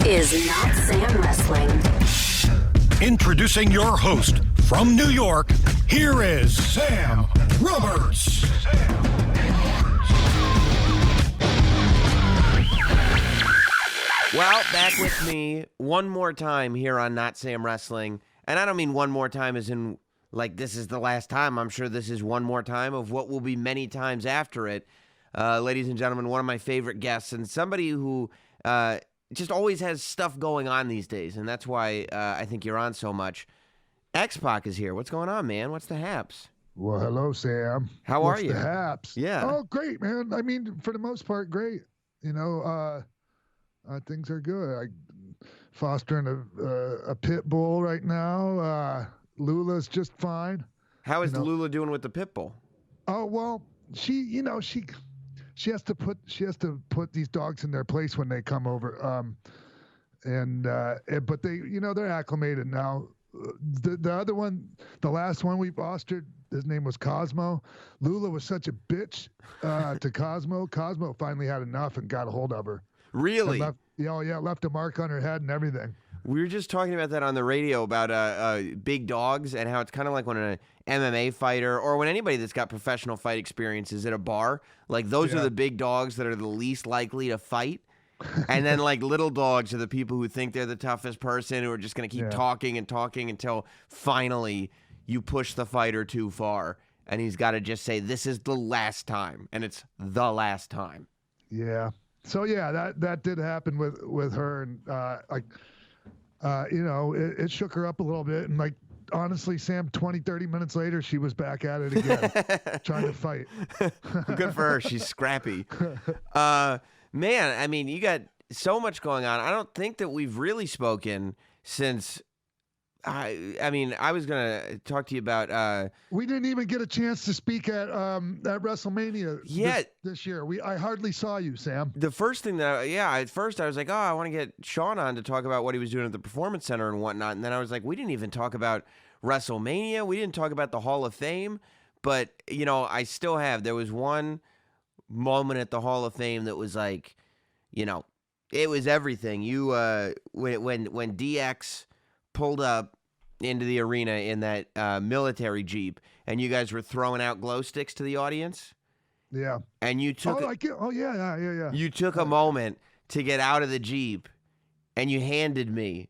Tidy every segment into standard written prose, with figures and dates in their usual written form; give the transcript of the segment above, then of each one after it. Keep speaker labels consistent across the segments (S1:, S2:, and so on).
S1: is Not Sam Wrestling.
S2: Introducing your host from New York, here is Sam Roberts.
S3: Well, back with me one more time here on Not Sam Wrestling. And I don't mean one more time as in, like, this is the last time. I'm sure this is one more time of what will be many times after it. Ladies and gentlemen, one of my favorite guests and somebody who just always has stuff going on these days. And that's why I think you're on so much. X-Pac is here. What's going on, man? What's the haps?
S4: Well, hello, Sam.
S3: How are you?
S4: What's the haps?
S3: Yeah.
S4: Oh, great, man. I mean, for the most part, great. You know, things are good. I fostering a pit bull right now. Lula's just fine.
S3: How is Lula doing with the pit bull?
S4: Oh well, she has to put these dogs in their place when they come over. But they, they're acclimated now. The other one, the last one we fostered, his name was Cosmo. Lula was such a bitch to Cosmo. Cosmo finally had enough and got a hold of her.
S3: Really?
S4: Left a mark on her head and everything.
S3: We were just talking about that on the radio about big dogs and how it's kind of like when an MMA fighter or when anybody that's got professional fight experience is at a bar, like those are the big dogs that are the least likely to fight. And then like little dogs are the people who think they're the toughest person who are just going to keep talking and talking until finally you push the fighter too far and he's got to just say, this is the last time. And it's the last time.
S4: Yeah. So that did happen with her, and it shook her up a little bit, and like honestly, Sam, 20-30 minutes later, she was back at it again, trying to fight.
S3: Good for her. She's scrappy. Man, I mean, you got so much going on. I don't think that we've really spoken since. I mean, I was gonna talk to you about.
S4: We didn't even get a chance to speak at WrestleMania this year. I hardly saw you, Sam.
S3: The first thing that, at first I was like, oh, I want to get Sean on to talk about what he was doing at the Performance Center and whatnot. And then I was like, we didn't even talk about WrestleMania. We didn't talk about the Hall of Fame. But, I still have. There was one moment at the Hall of Fame that was like, it was everything. You, when DX pulled up into the arena in that military Jeep, and you guys were throwing out glow sticks to the audience.
S4: Yeah.
S3: And you took
S4: yeah.
S3: You took a moment to get out of the Jeep, and you handed me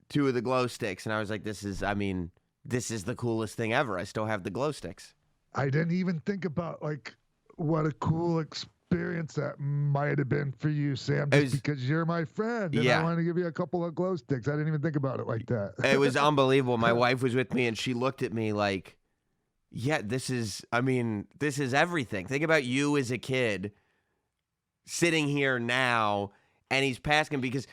S3: 2 of the glow sticks, and I was like, this is the coolest thing ever. I still have the glow sticks.
S4: I didn't even think about like what a cool experience that might have been for you, Sam, because you're my friend and I wanted to give you a couple of glow sticks. I didn't even think about it like that.
S3: It was unbelievable. My wife was with me and she looked at me like, this is everything. Think about you as a kid sitting here now and he's passing because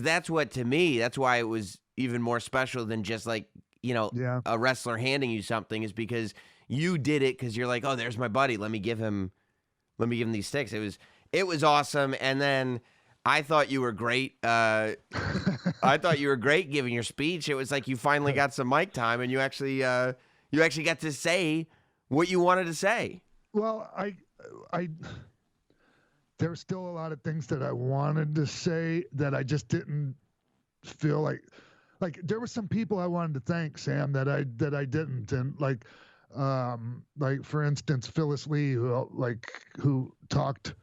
S3: that's what, to me, that's why it was even more special than just like, a wrestler handing you something, is because you did it because you're like, oh, there's my buddy. Let me give him these sticks. It was awesome. And then I thought you were great. I thought you were great giving your speech. It was like you finally got some mic time and you actually got to say what you wanted to say.
S4: Well, there were still a lot of things that I wanted to say that I just didn't feel like there were some people I wanted to thank, Sam, that I didn't. And like for instance, Phyllis Lee, who talked.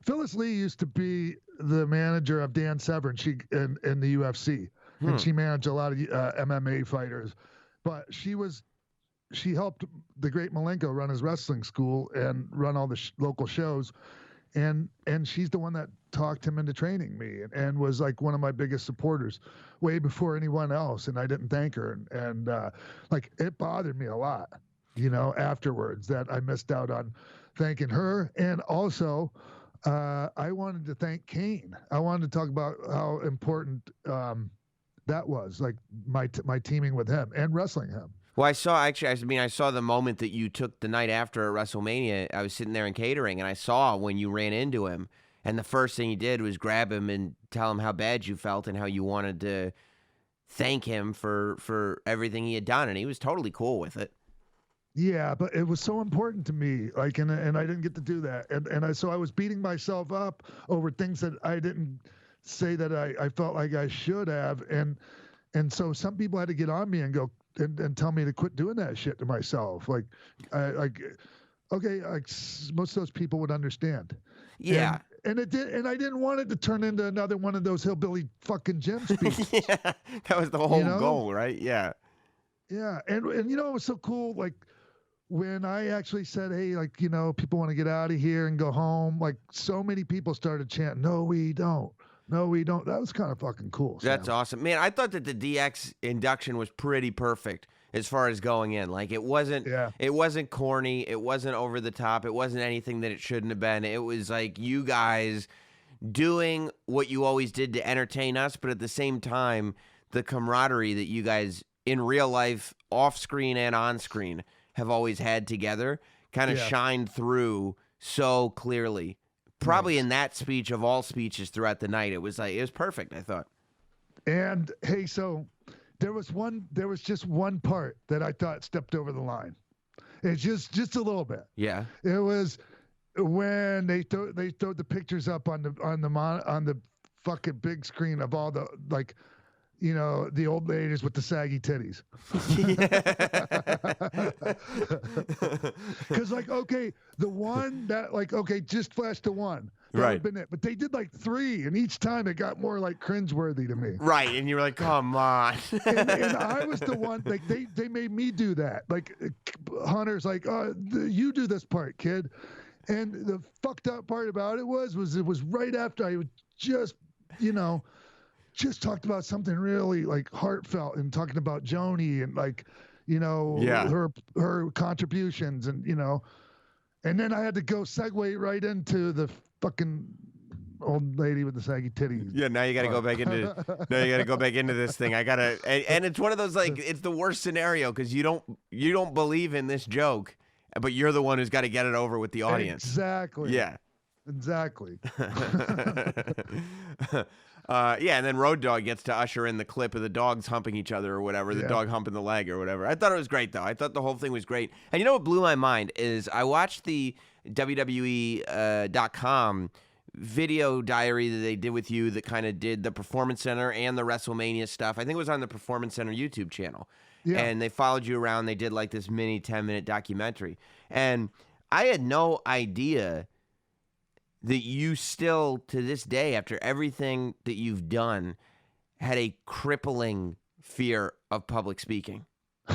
S4: Phyllis Lee used to be the manager of Dan Severn in the UFC, and she managed a lot of MMA fighters. But she helped the great Malenko run his wrestling school and run all the local shows, and she's the one that talked him into training me and was like one of my biggest supporters way before anyone else. And I didn't thank her, and it bothered me a lot. Afterwards, that I missed out on thanking her. And also, I wanted to thank Kane. I wanted to talk about how important that was, like my teaming with him and wrestling him.
S3: Well, I saw the moment that you took the night after at WrestleMania. I was sitting there in catering, and I saw when you ran into him, and the first thing you did was grab him and tell him how bad you felt and how you wanted to thank him for everything he had done, and he was totally cool with it.
S4: Yeah, but it was so important to me, and I didn't get to do that, so I was beating myself up over things that I didn't say that I felt like I should have, and so some people had to get on me and go and tell me to quit doing that shit to myself. Like, okay, most of those people would understand.
S3: Yeah.
S4: And it did, and I didn't want it to turn into another one of those hillbilly fucking gym speeches.
S3: Yeah, that was the whole
S4: You know?
S3: goal, right? Yeah.
S4: Yeah, and you know it was so cool. Like when I actually said, "Hey, like people want to get out of here and go home," like so many people started chanting, "No, we don't. No, we don't." That was kind of fucking cool.
S3: That's
S4: Sam.
S3: awesome, man. I thought that the DX induction was pretty perfect as far as going in. Like it wasn't corny, it wasn't over the top, it wasn't anything that it shouldn't have been. It was like you guys doing what you always did to entertain us, but at the same time, the camaraderie that you guys in real life, off screen and on screen, have always had together kind of shined through so clearly. Probably in that speech of all speeches throughout the night, it was perfect, I thought.
S4: And hey, so there was just one part that I thought stepped over the line. It's just a little bit.
S3: Yeah.
S4: It was when they throw the pictures up on the fucking big screen of all the the old ladies with the saggy titties. Because okay, the one that just flash to one. That
S3: Right.
S4: would've been it. But they did 3, and each time it got more cringeworthy to me.
S3: Right, and you were like, come on.
S4: and I was the one they made me do that. Hunter's you do this part, kid. And the fucked up part about it was it was right after I just just talked about something really heartfelt and talking about Joni and her contributions and and then I had to go segue right into the fucking old lady with the saggy titties.
S3: Yeah, now you got to go back into this thing. And it's one of those it's the worst scenario because you don't believe in this joke, but you're the one who's got to get it over with the audience.
S4: Exactly.
S3: Yeah.
S4: Exactly.
S3: And then Road Dogg gets to usher in the clip of the dogs humping each other or whatever, the dog humping the leg or whatever. I thought it was great, though. I thought the whole thing was great. And you know what blew my mind is I watched the WWE.com video diary that they did with you that kind of did the Performance Center and the WrestleMania stuff. I think it was on the Performance Center YouTube channel. Yeah. And they followed you around. They did this mini 10-minute documentary. And I had no idea that you still, to this day, after everything that you've done, had a crippling fear of public speaking.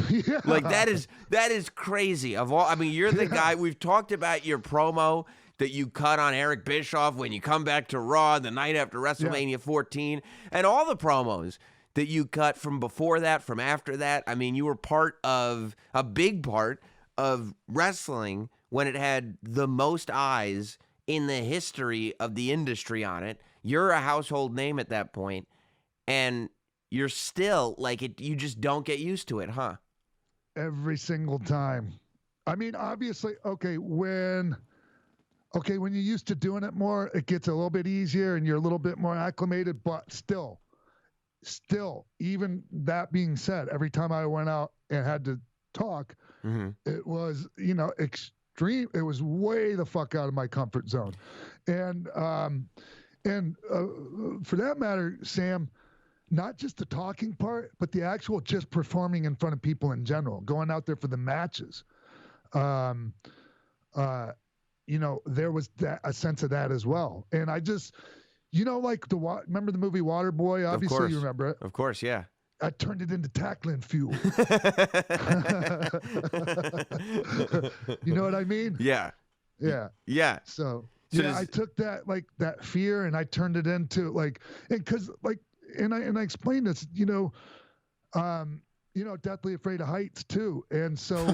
S4: Yeah.
S3: That is crazy. You're the guy, we've talked about your promo that you cut on Eric Bischoff when you come back to Raw the night after WrestleMania 14, and all the promos that you cut from before that, from after that. I mean, you were a big part of wrestling when it had the most eyes in the history of the industry on it. You're a household name at that point, and you're still you just don't get used to it, huh?
S4: Every single time. I mean, obviously, when you're used to doing it more, it gets a little bit easier and you're a little bit more acclimated, but still, even that being said, every time I went out and had to talk, it was, extreme. It was way the fuck out of my comfort zone. And for that matter, Sam, not just the talking part, but the actual just performing in front of people in general, going out there for the matches. There was a sense of that as well. And I just, remember the movie Waterboy? Obviously, you remember it.
S3: Of course, yeah.
S4: I turned it into tackling fuel. You know what I mean?
S3: Yeah.
S4: Yeah.
S3: Yeah.
S4: So I took that that fear and I turned it into and I explained this, deathly afraid of heights too. And so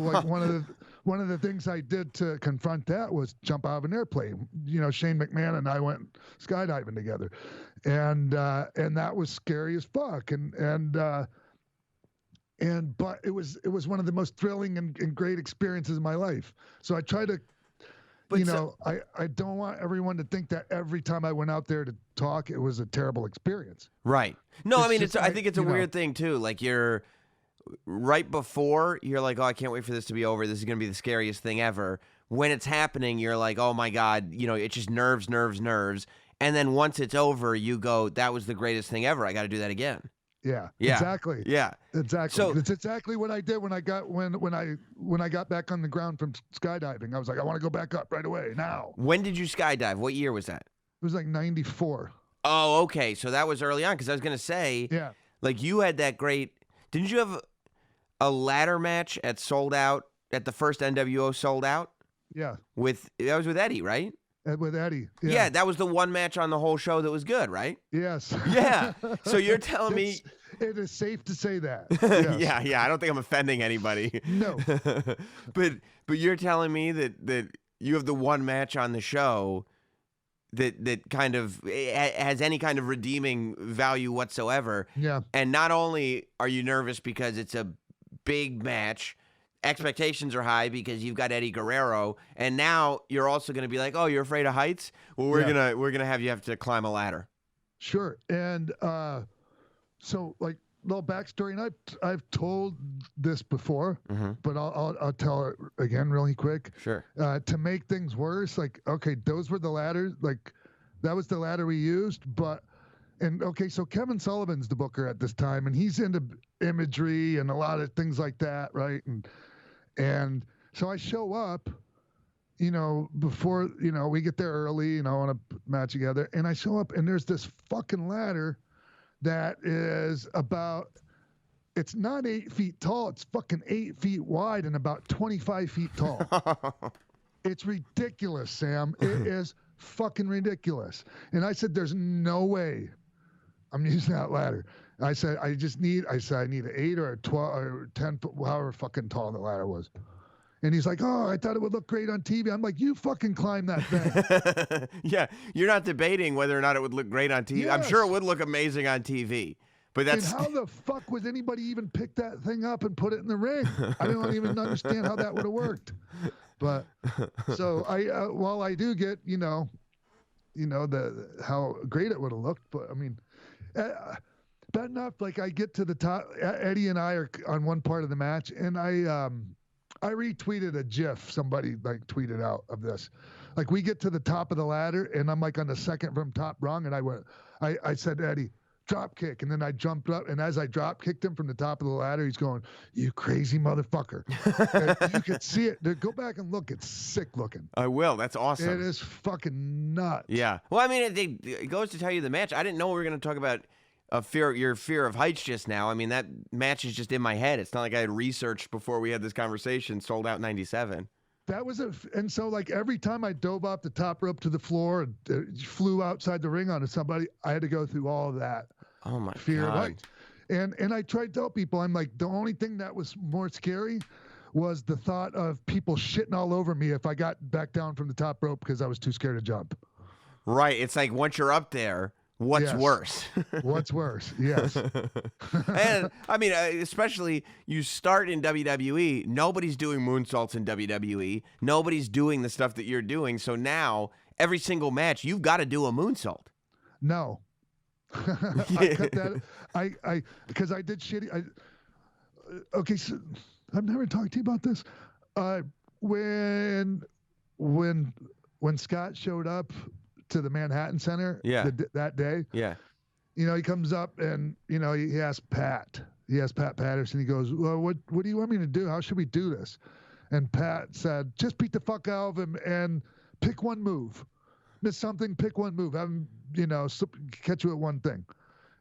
S4: one of the things I did to confront that was jump out of an airplane. Shane McMahon and I went skydiving together. And that was scary as fuck. But it was one of the most thrilling and great experiences of my life. So I try to, I don't want everyone to think that every time I went out there to talk, it was a terrible experience.
S3: Right. No, I think it's a weird thing too. You're right before you're like, oh, I can't wait for this to be over. This is going to be the scariest thing ever. When it's happening, you're like, oh my God, it's just nerves. And then once it's over, you go, that was the greatest thing ever. I got to do that again.
S4: Yeah,
S3: Yeah.
S4: exactly.
S3: Yeah.
S4: Exactly.
S3: So-
S4: It's exactly what I did when I got back on the ground from skydiving. I was like, I want to go back up right away now.
S3: When did you skydive? What year was that?
S4: It was like 94.
S3: Oh, okay. So that was early on, because I was going to say,
S4: Yeah.
S3: like, you had that great. Didn't you have a ladder match at Sold Out, at the first NWO Sold Out?
S4: Yeah.
S3: That was with Eddie, right?
S4: With Eddie.
S3: Yeah, that was the one match on the whole show that was good, right?
S4: Yes.
S3: Yeah. So you're telling me.
S4: It is safe to say that.
S3: Yeah,
S4: Yes.
S3: I don't think I'm offending anybody.
S4: No.
S3: but you're telling me that you have the one match on the show that kind of has any kind of redeeming value whatsoever.
S4: Yeah.
S3: And not only are you nervous because it's a big match, expectations are high because you've got Eddie Guerrero, and now you're also going to be like, oh, you're afraid of heights? Well, we're gonna have to climb a ladder.
S4: Sure. And so like little backstory, and I've told this before, but I'll tell it again really quick.
S3: Sure.
S4: To make things worse, like, okay, those were the ladders, like that was the ladder we used, so Kevin Sullivan's the booker at this time, and he's into imagery and a lot of things like that, right? And so I show up, before, we get there early, on a match together, and I show up, and there's this fucking ladder that is it's not 8 feet tall, it's fucking 8 feet wide and about 25 feet tall. It's ridiculous, Sam. It is fucking ridiculous. And I said, there's no way I'm using that ladder. I said, I need an 8 or a 12 or 10 foot, however fucking tall the ladder was. And he's like, oh, I thought it would look great on TV. I'm like, you fucking climb that thing.
S3: Yeah, you're not debating whether or not it would look great on TV.
S4: Yes.
S3: I'm sure it would look amazing on TV. But
S4: And how the fuck was anybody even pick that thing up and put it in the ring? I don't even understand how that would have worked. But so while I do get, how great it would have looked, but I mean, bad enough. Like I get to the top, Eddie and I are on one part of the match, and I retweeted a GIF somebody like tweeted out of this. Like we get to the top of the ladder, and I'm like on the second from top rung, and I said, Eddie, drop kick, and then I jumped up, and as I drop kicked him from the top of the ladder, he's going, you crazy motherfucker. And you could see it. Go back and look. It's sick looking.
S3: I will. That's awesome.
S4: It is fucking nuts.
S3: Yeah. Well, I mean, it goes to tell you the match. I didn't know we were going to talk about your fear of heights just now. I mean, that match is just in my head. It's not like I had researched before we had this conversation. Sold Out 97.
S4: That was and so like every time I dove off the top rope to the floor and flew outside the ring onto somebody, I had to go through all of that.
S3: Oh my
S4: fear of
S3: God.
S4: heights. And I tried to tell people, I'm like, the only thing that was more scary was the thought of people shitting all over me if I got back down from the top rope because I was too scared to jump.
S3: Right. It's like once you're up there, what's
S4: Yes.
S3: worse?
S4: What's worse? Yes.
S3: And I mean, especially you start in WWE, nobody's doing moonsaults in WWE. Nobody's doing the stuff that you're doing. So now every single match, you've got to do a moonsault.
S4: No. I cut that. I because I did shitty. Okay, so I've never talked to you about this. When Scott showed up to the Manhattan Center, that day, he comes up and he asked Pat. He asked Pat Patterson. He goes, "Well, what do you want me to do? How should we do this?" And Pat said, "Just beat the fuck out of him and pick one move. Miss something, pick one move. Have him, catch you at one thing."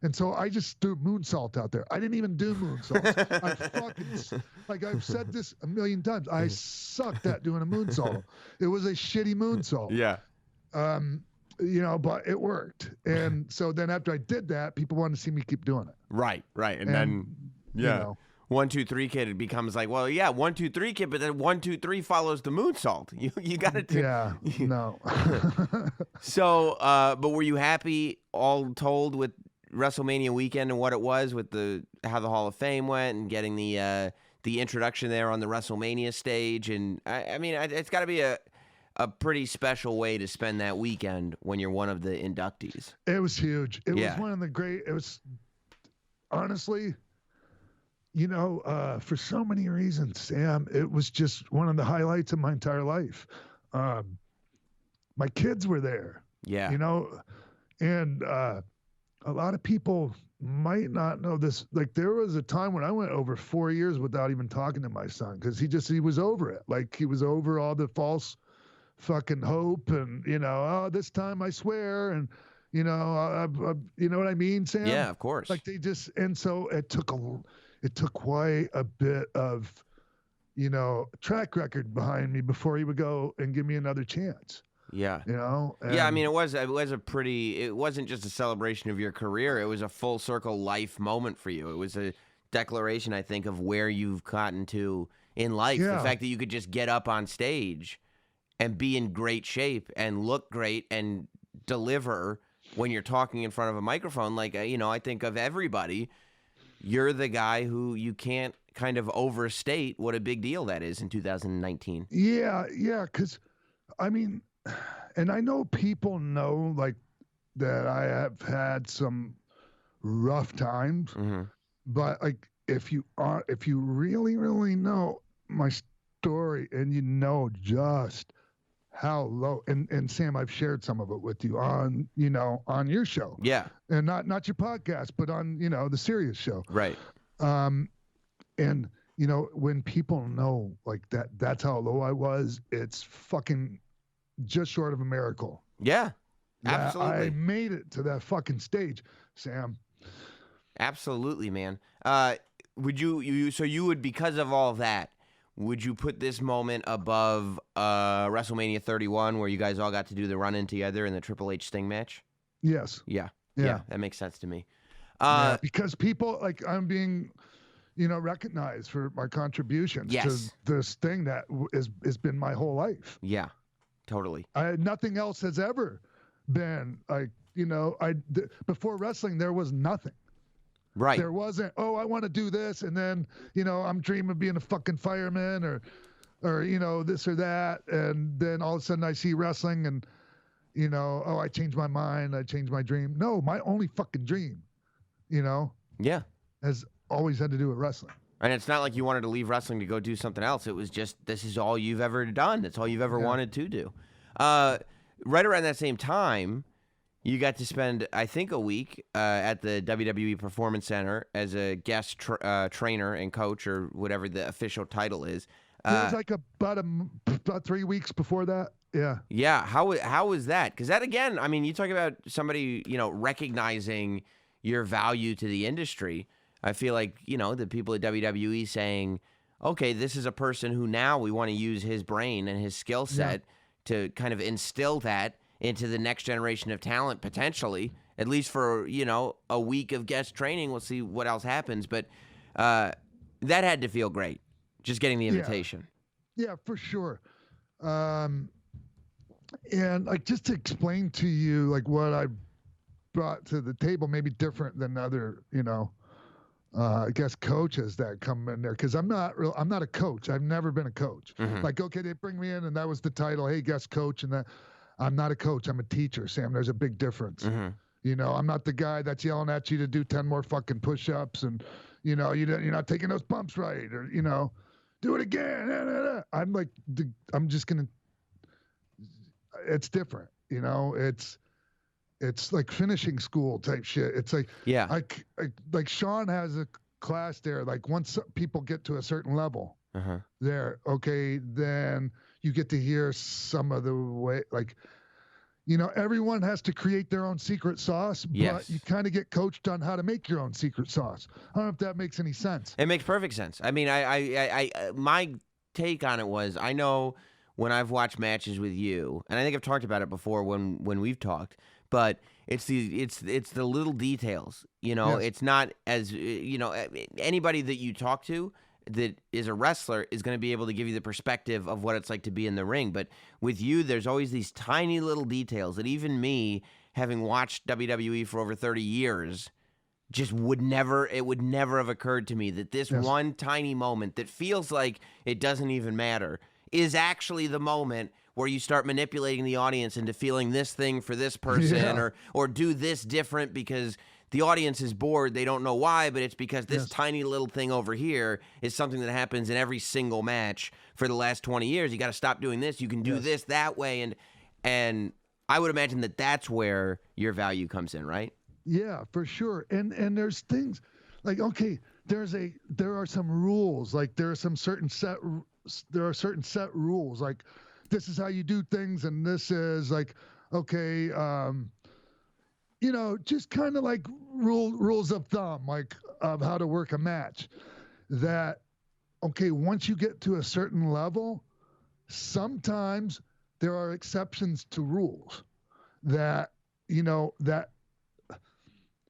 S4: And so I just threw moonsault out there. I didn't even do moonsaults. I've said this a million times. I sucked at doing a moonsault. It was a shitty moonsault.
S3: Yeah.
S4: But it worked. And so then after I did that, people wanted to see me keep doing it.
S3: Right. And then, 1, 2, 3 kid, it becomes like, well, yeah, 1, 2, 3 kid, but then 1, 2, 3 follows the moonsault. You got to do.
S4: Yeah. No.
S3: So, but were you happy all told with WrestleMania weekend and what it was with how the Hall of Fame went and getting the introduction there on the WrestleMania stage? And I mean, it's got to be a pretty special way to spend that weekend when you're one of the inductees.
S4: It was huge. It was one of the great. It was honestly. For so many reasons, Sam, it was just one of the highlights of my entire life. My kids were there.
S3: Yeah.
S4: And a lot of people might not know this. Like there was a time when I went over 4 years without even talking to my son because he was over it. Like he was over all the false fucking hope and oh, this time I swear, and you know what I mean, Sam?
S3: Yeah, of course.
S4: Like they just, and so it took quite a bit of track record behind me before he would go and give me another chance.
S3: Yeah.
S4: And
S3: I mean, it wasn't just a celebration of your career. It was a full circle life moment for you. It was a declaration, I think, of where you've gotten to in life.
S4: Yeah.
S3: The fact that you could just get up on stage and be in great shape and look great and deliver when you're talking in front of a microphone. Like, I think of everybody, you're the guy who you can't kind of overstate what a big deal that is in 2019.
S4: Yeah, because, I mean, and I know people know, like, that I have had some rough times, but, like, if you really, really know my story and you know just how low, and Sam, I've shared some of it with you on your show.
S3: Yeah.
S4: And not your podcast, but on, the Sirius show.
S3: Right.
S4: And, when people know like that's how low I was, it's fucking just short of a miracle.
S3: Yeah.
S4: that
S3: Absolutely.
S4: I made it to that fucking stage, Sam.
S3: Absolutely, man. Would you would, because of all of that, would you put this moment above WrestleMania 31 where you guys all got to do the run-in together in the Triple H Sting match?
S4: Yes.
S3: Yeah, that makes sense to me.
S4: Yeah, because people, like, I'm being, recognized for my contributions to this thing that has been my whole life.
S3: Yeah, totally.
S4: Nothing else has ever been like, before wrestling, there was nothing.
S3: Right.
S4: There wasn't, oh, I want to do this, and then, I'm dreaming of being a fucking fireman or this or that, and then all of a sudden I see wrestling and, oh, I changed my mind, I changed my dream. No, my only fucking dream,
S3: Yeah.
S4: has always had to do with wrestling.
S3: And it's not like you wanted to leave wrestling to go do something else. It was just, this is all you've ever done. It's all you've ever wanted to do. Right around that same time, you got to spend, I think, a week at the WWE Performance Center as a guest trainer and coach, or whatever the official title is.
S4: It was like about 3 weeks before that. Yeah.
S3: Yeah. How was that? Because that, again, I mean, you talk about somebody, recognizing your value to the industry. I feel like, the people at WWE saying, okay, this is a person who now we want to use his brain and his skill set to kind of instill that into the next generation of talent, potentially, at least for, a week of guest training. We'll see what else happens. But that had to feel great, just getting the invitation.
S4: Yeah, for sure. And like, just to explain to you, like, what I brought to the table, maybe different than other, I guess coaches that come in there, because I'm not a coach. I've never been a coach. Like, okay, they bring me in and that was the title, hey, guest coach, and that. I'm not a coach. I'm a teacher, Sam. There's a big difference. I'm not the guy that's yelling at you to do 10 more fucking push-ups and, you're not taking those pumps right, or, do it again. I'm like, I'm just going to, it's different. It's like finishing school type shit. It's like, like Sean has a class there. Like, once people get to a certain level there, okay, then you get to hear some of the way, like, everyone has to create their own secret sauce, but you kind of get coached on how to make your own secret sauce. I don't know if that makes any sense.
S3: It makes perfect sense. I mean, I my take on it was, I know when I've watched matches with you, and I think I've talked about it before when we've talked, but it's the little details. It's not as, anybody that you talk to that is a wrestler is going to be able to give you the perspective of what it's like to be in the ring. But with you, there's always these tiny little details that even me, having watched WWE for over 30 years, just would never have occurred to me that this one tiny moment that feels like it doesn't even matter is actually the moment where you start manipulating the audience into feeling this thing for this person, or do this different because the audience is bored. They don't know why, but it's because this tiny little thing over here is something that happens in every single match for the last 20 years. You got to stop doing this. You can do this that way. And I would imagine that that's where your value comes in, right?
S4: Yeah, for sure. And there's things like, okay, there are some rules. Like there are certain set rules. Like this is how you do things, and this is like, okay, just kind of like rules of thumb, like of how to work a match. That, okay, once you get to a certain level, sometimes there are exceptions to rules that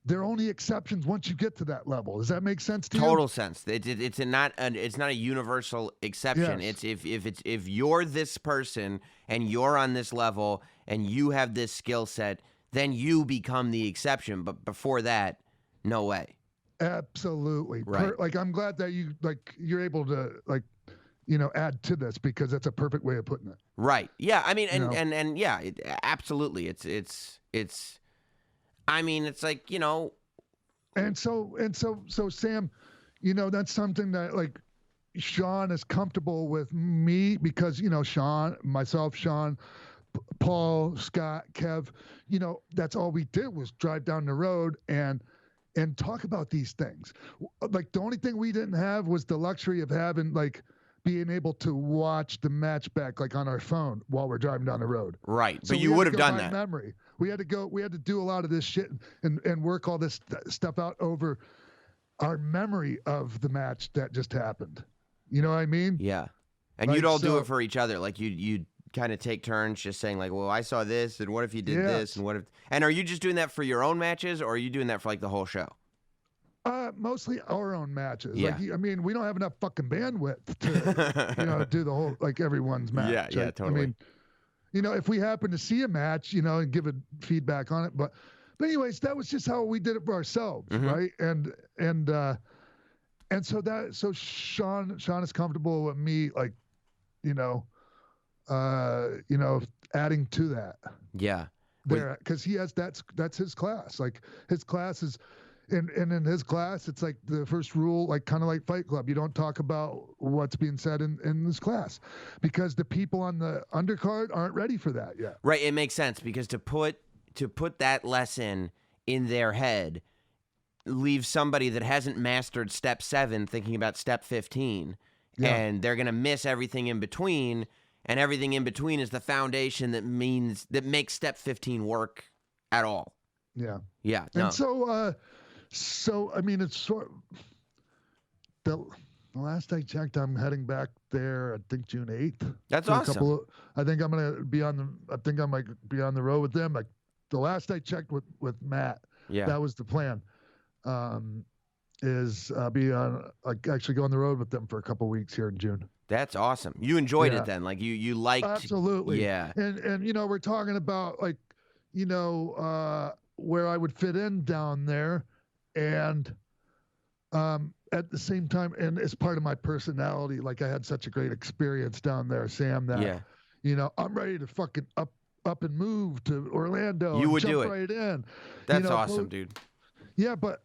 S4: they're only exceptions once you get to that level. Does that make sense to you?
S3: Total sense. It's not a universal exception.
S4: Yes.
S3: It's if you're this person and you're on this level and you have this skill set, then you become the exception. But before that, no way.
S4: Absolutely.
S3: Right.
S4: I'm glad that you're able to add to this, because that's a perfect way of putting it.
S3: Right. Yeah. I mean, and yeah, absolutely. It's. I mean, it's like,
S4: And so Sam, that's something that like Sean is comfortable with me, because Sean, myself, Sean, Paul, Scott, Kev, that's all we did was drive down the road and talk about these things. Like the only thing we didn't have was the luxury of having being able to watch the match back on our phone while we're driving down the road.
S3: Right.
S4: So
S3: but you would have done that.
S4: Memory. We had to do a lot of this shit and work all this stuff out over our memory of the match that just happened. You know what I mean?
S3: Yeah. And you'd all do it for each other. Like you'd kind of take turns just saying like, well, I saw this, and what if you did this, and what if? And are you just doing that for your own matches, or are you doing that for the whole show?
S4: Mostly our own matches.
S3: Yeah.
S4: We don't have enough fucking bandwidth to, do the whole everyone's match.
S3: Yeah, totally.
S4: If we happen to see a match, and give it feedback on it, but anyways, that was just how we did it for ourselves, right? And so Sean is comfortable with me, adding to that.
S3: Yeah.
S4: There, because he has that's his class. Like his class is. And in his class, it's like the first rule, kind of like Fight Club. You don't talk about what's being said in this class, because the people on the undercard aren't ready for that yet.
S3: Right. It makes sense, because to put that lesson in their head leaves somebody that hasn't mastered step 7 thinking about step 15, and they're going to miss everything in between, and everything in between is the foundation that makes step 15 work at all.
S4: Yeah.
S3: Yeah. No.
S4: And so I mean, it's sort of the last I checked, I'm heading back there, I think June 8th.
S3: That's awesome.
S4: I think I'm going to be I might be on the road with them. Like the last I checked with Matt, that was the plan. Is be on, actually go on the road with them for a couple weeks here in June.
S3: That's awesome. You enjoyed it then. Like you liked.
S4: Absolutely.
S3: Yeah.
S4: And we're talking about where I would fit in down there. And at the same time, and as part of my personality, I had such a great experience down there, Sam, that I'm ready to fucking up and move to Orlando.
S3: You would
S4: jump
S3: do it.
S4: Right in.
S3: That's awesome, dude.
S4: Yeah, but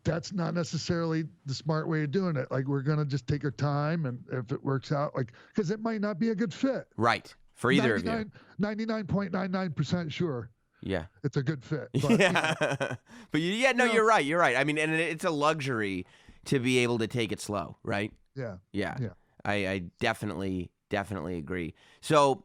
S4: that's not necessarily the smart way of doing it. We're gonna just take our time, and if it works out, because it might not be a good fit.
S3: Right. For either of you.
S4: 99.99% sure.
S3: Yeah.
S4: It's a good fit. But,
S3: but you're right. You're right. I mean, and it's a luxury to be able to take it slow, right?
S4: Yeah.
S3: Yeah. I definitely agree. So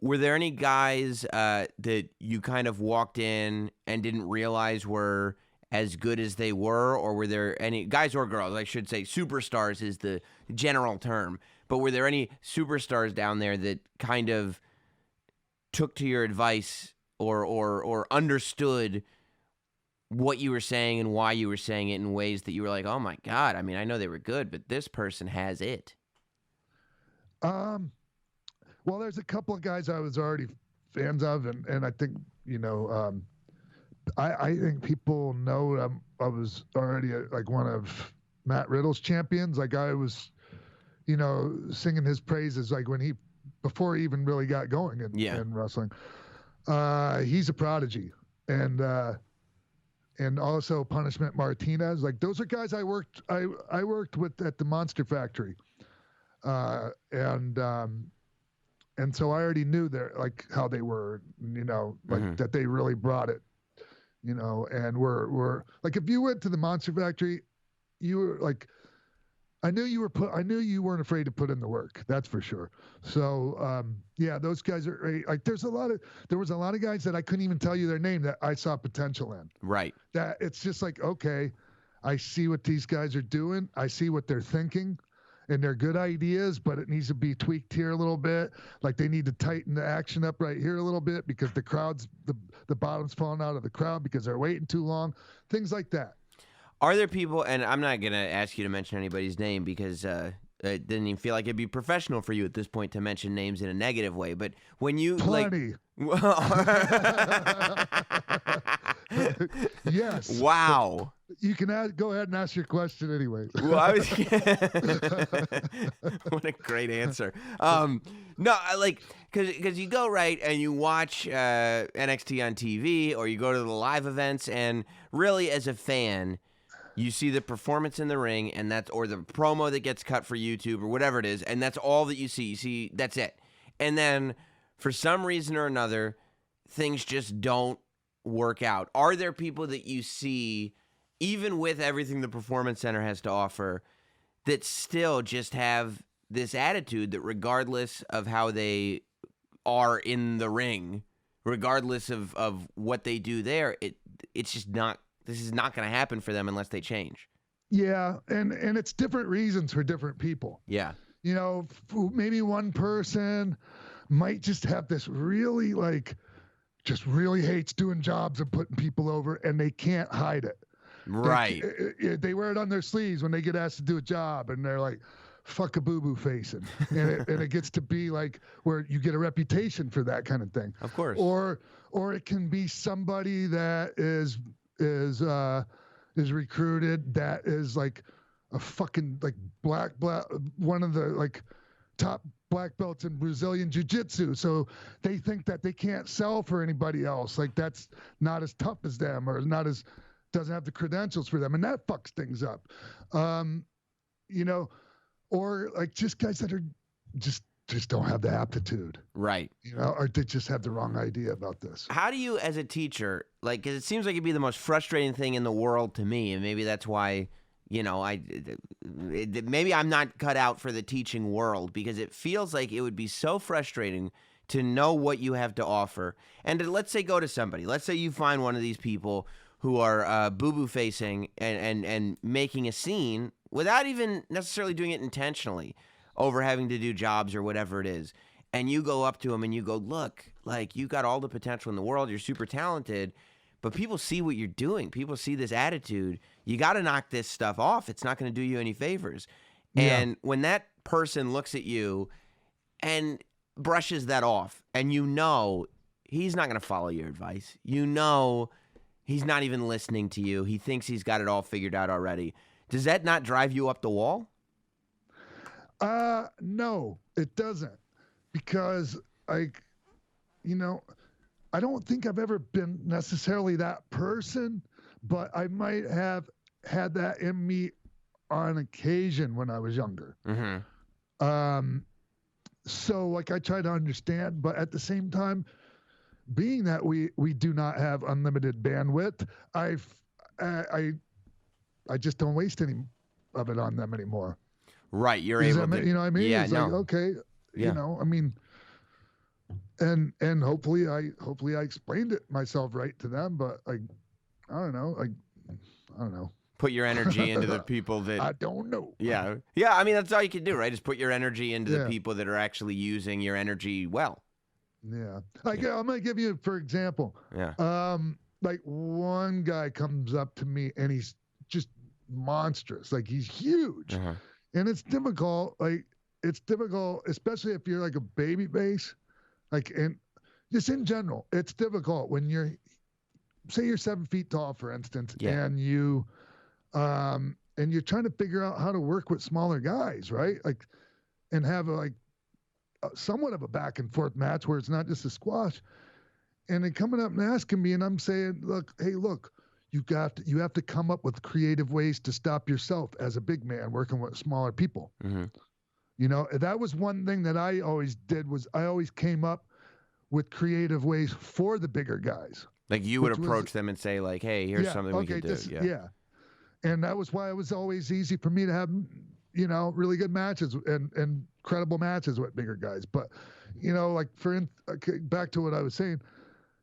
S3: were there any guys that you kind of walked in and didn't realize were as good as they were, or were there any guys or girls, I should say, superstars is the general term, but were there any superstars down there that kind of took to your advice or understood what you were saying and why you were saying it in ways that you were like, oh my God, I mean, I know they were good, but this person has it?
S4: Well, there's a couple of guys I was already fans of, and I think, I think people know I was already one of Matt Riddle's champions. I was, singing his praises before he even really got going in wrestling. He's a prodigy, and also Punishment Martinez. Those are guys I worked with at the Monster Factory, and And so I already knew like how they were, like that they really brought it, and we're like, if you went to the Monster Factory, you were like, I knew you weren't afraid to put in the work. That's for sure. So, yeah, those guys are great. Like there was a lot of guys that I couldn't even tell you their name that I saw potential in.
S3: Right.
S4: That it's just like, okay, I see what these guys are doing. I see what they're thinking. And they're good ideas, but it needs to be tweaked here a little bit. Like they need to tighten the action up right here a little bit because the bottom's falling out of the crowd because they're waiting too long. Things like that.
S3: Are there people, and I'm not going to ask you to mention anybody's name because it didn't even feel like it'd be professional for you at this point to mention names in a negative way, but when you
S4: Plenty. Yes.
S3: Wow.
S4: You can go ahead and ask your question anyway.
S3: Well, what a great answer. No, because you go right and you watch NXT on TV or you go to the live events, and really as a fan, you see the performance in the ring and or the promo that gets cut for YouTube or whatever it is, and that's all that you see. You see, that's it. And then for some reason or another, things just don't work out. Are there people that you see, even with everything the Performance Center has to offer, that still just have this attitude that regardless of how they are in the ring, regardless of what they do there, it's just not, this is not going to happen for them unless they change?
S4: Yeah, and it's different reasons for different people.
S3: Yeah.
S4: Maybe one person might just have this really just really hates doing jobs and putting people over, and they can't hide it.
S3: Right.
S4: They wear it on their sleeves when they get asked to do a job, and they're like, fuck a boo-boo facing. And it gets to be like where you get a reputation for that kind of thing.
S3: Of course.
S4: Or it can be somebody that is recruited that is like a fucking like black one of the like top black belts in Brazilian jiu-jitsu. So they think that they can't sell for anybody else. Like that's not as tough as them or doesn't have the credentials for them. And that fucks things up. Or like just guys that are just don't have the aptitude. Right. Or they just have the wrong idea about this.
S3: How do you, as a teacher, because it seems like it'd be the most frustrating thing in the world to me, and maybe that's why, maybe I'm not cut out for the teaching world, because it feels like it would be so frustrating to know what you have to offer. And let's say go to somebody. Let's say you find one of these people who are boo-boo facing and making a scene without even necessarily doing it intentionally, over having to do jobs or whatever it is. And you go up to him and you go, look, like you got all the potential in the world. You're super talented, but people see what you're doing. People see this attitude. You got to knock this stuff off. It's not going to do you any favors. Yeah. And when that person looks at you and brushes that off, and he's not going to follow your advice. He's not even listening to you. He thinks he's got it all figured out already. Does that not drive you up the wall?
S4: No, it doesn't. Because I don't think I've ever been necessarily that person, but I might have had that in me on occasion when I was younger. Mm-hmm. So like I try to understand, but at the same time, being that we do not have unlimited bandwidth, I just don't waste any of it on them anymore.
S3: Right, you're able to.
S4: You know what I mean?
S3: Yeah,
S4: it's
S3: no.
S4: like, okay,
S3: yeah.
S4: I mean, and hopefully I explained it myself right to them, but I don't know.
S3: Put your energy into the people that
S4: I don't know.
S3: Yeah. I mean, that's all you can do, right? Is put your energy into the people that are actually using your energy well.
S4: Yeah. I'm gonna give you, for example.
S3: Yeah.
S4: Like one guy comes up to me and he's just monstrous. Like he's huge. Uh-huh. And it's difficult, especially if you're like a baby face, and just in general, it's difficult when say you're 7 feet tall, for instance, and you're trying to figure out how to work with smaller guys, right? And have somewhat of a back and forth match where it's not just a squash. And then coming up and asking me, and I'm saying, look, you have to come up with creative ways to stop yourself as a big man working with smaller people. Mm-hmm. You know, that was one thing that I always did was I always came up with creative ways for the bigger guys.
S3: Like you would
S4: which was-
S3: approach them and say like, "Hey, here's
S4: yeah,
S3: something we
S4: okay,
S3: can do."
S4: yeah. And that was why it was always easy for me to have, you know, really good matches and credible matches with bigger guys. But, you know, like back to what I was saying,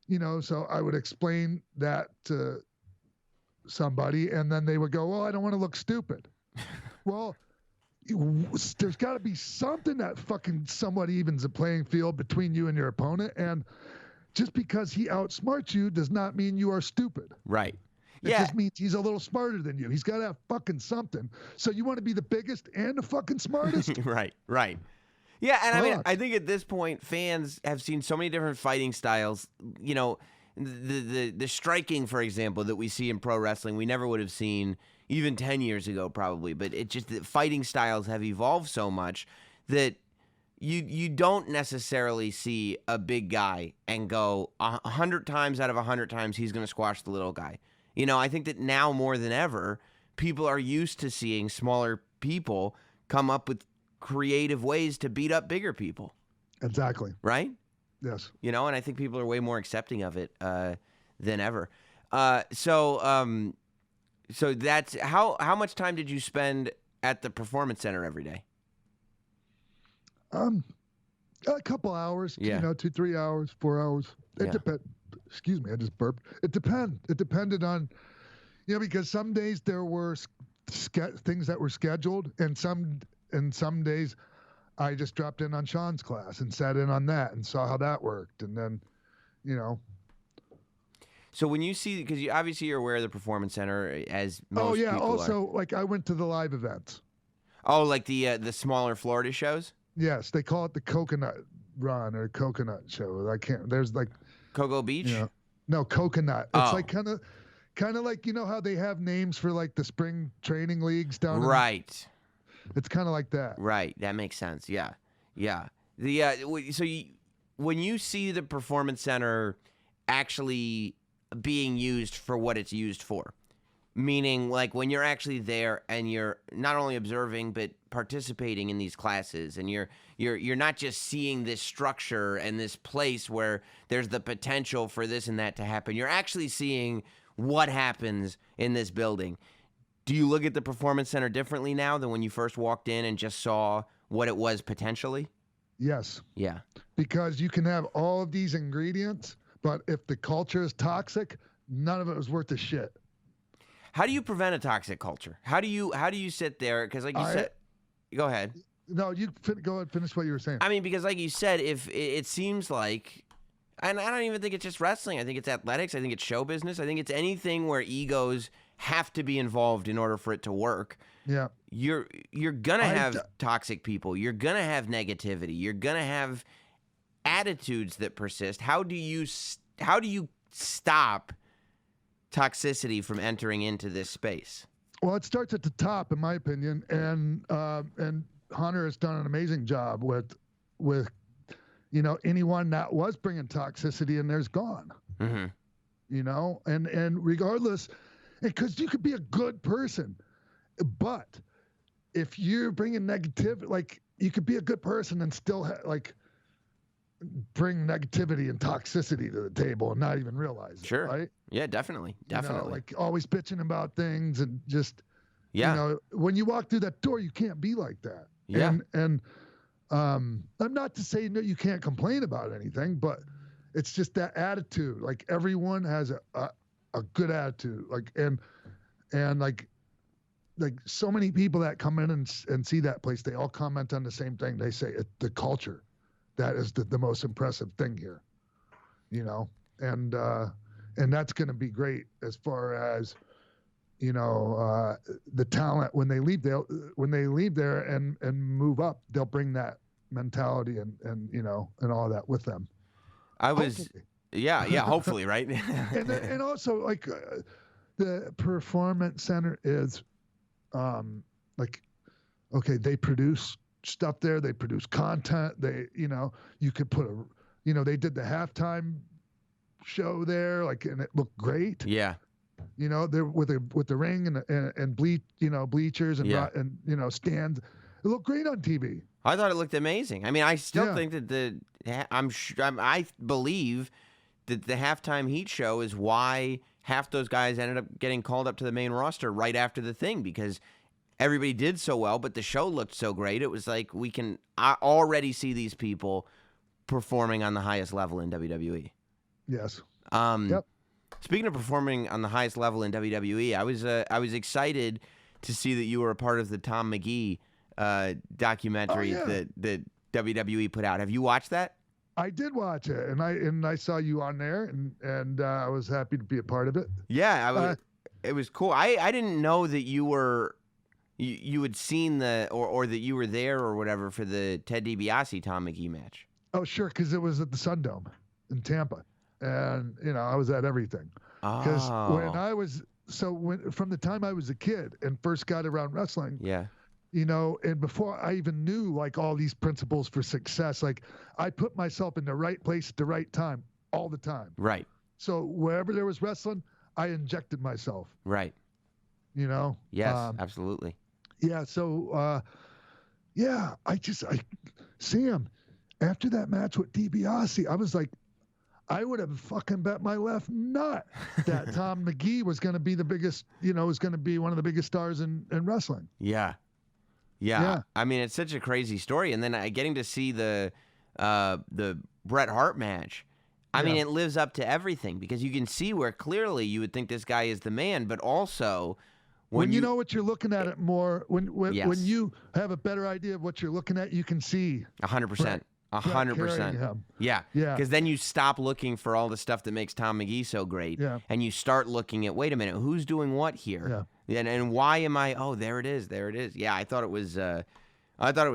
S4: you know, so I would explain that to somebody and then they would go, well, I don't want to look stupid. Well, there's got to be something that fucking somewhat evens the playing field between you and your opponent. And just because he outsmarts you does not mean you are stupid.
S3: Right.
S4: It
S3: Yeah.
S4: just means he's a little smarter than you. He's got to have fucking something. So you want to be the biggest and the fucking smartest?
S3: Right. Yeah, and I mean,
S4: Fuck.
S3: I think at this point, fans have seen so many different fighting styles. You know, the striking, for example, that we see in pro wrestling, we never would have seen even 10 years ago, probably. But it just the fighting styles have evolved so much that you don't necessarily see a big guy and go 100 times out of 100 times he's going to squash the little guy. You know, I think that now more than ever, people are used to seeing smaller people come up with creative ways to beat up bigger people,
S4: Exactly.
S3: right?
S4: Yes.
S3: You know, and I think people are way more accepting of it than ever. So that's how much time did you spend at the Performance Center every day?
S4: A couple hours,
S3: Yeah.
S4: you know, 2-3 hours, 4 hours. It
S3: Yeah.
S4: depends. Excuse me, I just burped. It depended on, you know, because some days there were things that were scheduled, and some days I just dropped in on Sean's class and sat in on that and saw how that worked, and then, you know.
S3: So when you see, because obviously you're aware of the Performance Center as most
S4: Oh yeah.
S3: people
S4: Also,
S3: are.
S4: like I went to the live events.
S3: Oh, like the smaller Florida shows?
S4: Yes, they call it the Coconut Run or Coconut Show. I can't. There's like,
S3: Cocoa Beach?
S4: you know, no Coconut. It's
S3: Oh.
S4: like kind of like, you know how they have names for like the spring training leagues down.
S3: Right.
S4: It's kind of like that.
S3: Right. That makes sense. Yeah. The when you see the Performance Center actually being used for what it's used for, meaning like when you're actually there and you're not only observing but participating in these classes, and you're not just seeing this structure and this place where there's the potential for this and that to happen. You're actually seeing what happens in this building. Do you look at the Performance Center differently now than when you first walked in and just saw what it was potentially?
S4: Yes,
S3: Yeah.
S4: because you can have all of these ingredients, but if the culture is toxic, none of it was worth a shit.
S3: How do you prevent a toxic culture? How do you sit there? Because like you said, go ahead.
S4: No, you go ahead, finish what you were saying.
S3: I mean, because like you said, if it seems like, and I don't even think it's just wrestling. I think it's athletics. I think it's show business. I think it's anything where egos have to be involved in order for it to work.
S4: Yeah.
S3: You're gonna have toxic people. You're gonna have negativity. You're gonna have attitudes that persist. How do you stop toxicity from entering into this space?
S4: Well, it starts at the top, in my opinion, and Hunter has done an amazing job with you know, anyone that was bringing toxicity in there's gone.
S3: Mm-hmm.
S4: You know, and regardless, because you could be a good person, but if you're bringing negativity, like you could be a good person and still like bring negativity and toxicity to the table and not even realize it.
S3: Sure.
S4: Right?
S3: Yeah, definitely.
S4: You know, like always bitching about things and just,
S3: Yeah.
S4: you know, when you walk through that door, you can't be like that.
S3: Yeah.
S4: And I'm not to say that you can't complain about anything, but it's just that attitude. Like everyone has a good attitude. Like, and like so many people that come in and see that place, they all comment on the same thing. They say the culture, that is the most impressive thing here, you know? And that's going to be great as far as, you know, the talent when they leave there and move up, they'll bring that mentality and you know, and all that with them. Hopefully.
S3: Hopefully, right?
S4: and also like the Performance Center is like, okay, they produce stuff there, they produce content, they, you know, you could put they did the halftime show there, like, and it looked great.
S3: Yeah.
S4: You know, they're with the ring and bleachers and
S3: Yeah.
S4: and you know, stands. It looked great on TV.
S3: I thought it looked amazing. I mean, I still
S4: Yeah.
S3: think that I believe that the halftime heat show is why half those guys ended up getting called up to the main roster right after the thing, because everybody did so well, but the show looked so great. It was like I already see these people performing on the highest level in WWE.
S4: Yes.
S3: Yep. Speaking of performing on the highest level in WWE, I was excited to see that you were a part of the Tom Magee documentary that WWE put out. Have you watched that?
S4: I did watch it, and I saw you on there, and I was happy to be a part of it.
S3: Yeah, it was cool. I didn't know that you had seen or that you were there or whatever for the Ted DiBiase Tom Magee match.
S4: Oh, sure, because it was at the Sundome in Tampa, and I was at everything. Because from the time I was a kid and first got around wrestling,
S3: yeah.
S4: And before I even knew like all these principles for success, like I put myself in the right place at the right time all the time.
S3: Right.
S4: So wherever there was wrestling, I injected myself.
S3: Right. Yes, absolutely.
S4: Yeah. So, Sam, after that match with DiBiase, I was like, I would have fucking bet my left nut that Tom Magee was going to be the biggest, was going to be one of the biggest stars in wrestling.
S3: Yeah. Yeah. I mean, it's such a crazy story. And then getting to see the Bret Hart match, I mean, it lives up to everything because you can see where clearly you would think this guy is the man, but also
S4: when you know what you're looking at it more, when
S3: Yes.
S4: you have a better idea of what you're looking at, you can see
S3: 100%. 100%. Yeah. Because then you stop looking for all the stuff that makes Tom Magee so great.
S4: Yeah.
S3: And you start looking at, wait a minute, who's doing what here?
S4: Yeah.
S3: And why am I? Oh, there it is. Yeah, I thought it was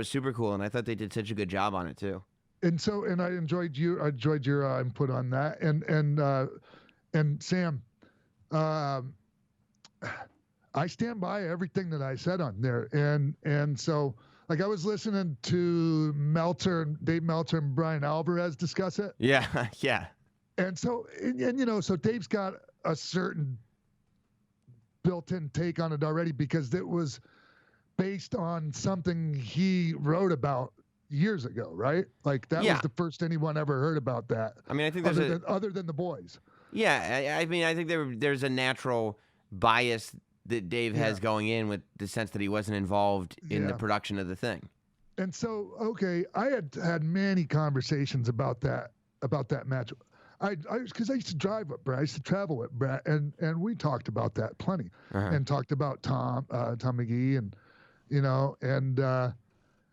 S3: super cool, and I thought they did such a good job on it too.
S4: And I enjoyed your input on that. And Sam, I stand by everything that I said on there. And so like I was listening to Dave Meltzer and Brian Alvarez discuss it.
S3: Yeah, yeah.
S4: And so so Dave's got a certain built-in take on it already because it was based on something he wrote about years ago, right? Like that was the first anyone ever heard about that.
S3: I mean, I think
S4: other than the boys.
S3: Yeah, I mean, I think there's a natural bias that Dave has going in with the sense that he wasn't involved in the production of the thing.
S4: And so, okay, I had many conversations about that match. Because I used to drive with Brett, I used to travel with Brett, and we talked about that plenty, and talked about Tom Magee, and